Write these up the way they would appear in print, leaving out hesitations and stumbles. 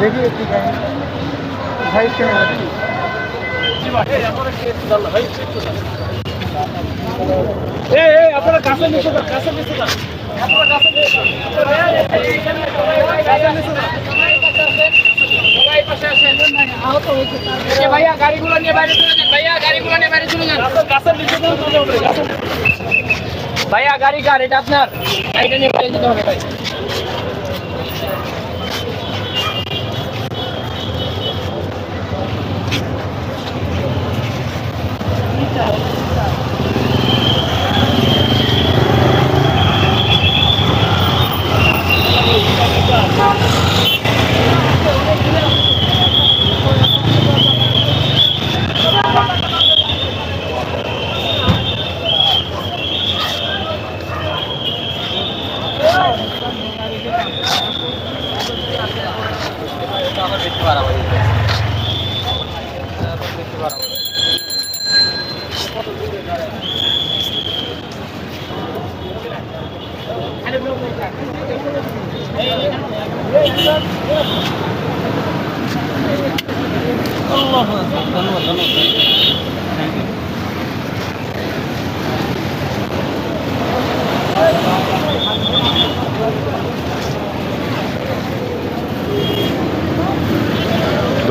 দেখি একটু ভাই আপনারা কাছে নিচে কাছে নিচে ভাইয়া গাড়িগুলো নিয়ে বাইরে চলে যান, ভাইয়া গাড়িগুলো নিয়ে বাইরে চলে যান, ভাইয়া গাড়ি কার এটা আপনার, গাড়িটা নিয়ে বাইরে যেতে হবে ভাই।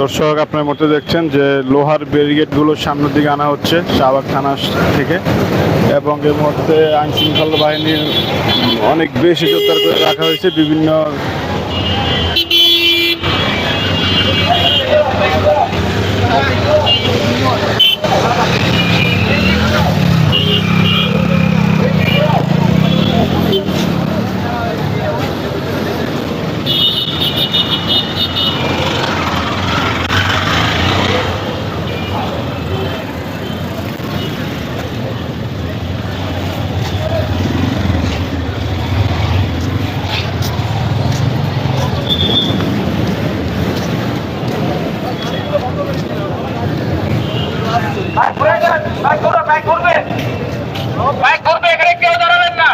দর্শক আপনার মধ্যে দেখছেন যে লোহার ব্যারিকেডগুলো সামনের দিকে আনা হচ্ছে শাহবাগ থানা থেকে, এবং এর মধ্যে আইন শৃঙ্খলা বাহিনীর অনেক বেশি জোরদার করে রাখা হয়েছে। বিভিন্ন বাইক করবে, এখানে কেউ দাঁড়াবেন না।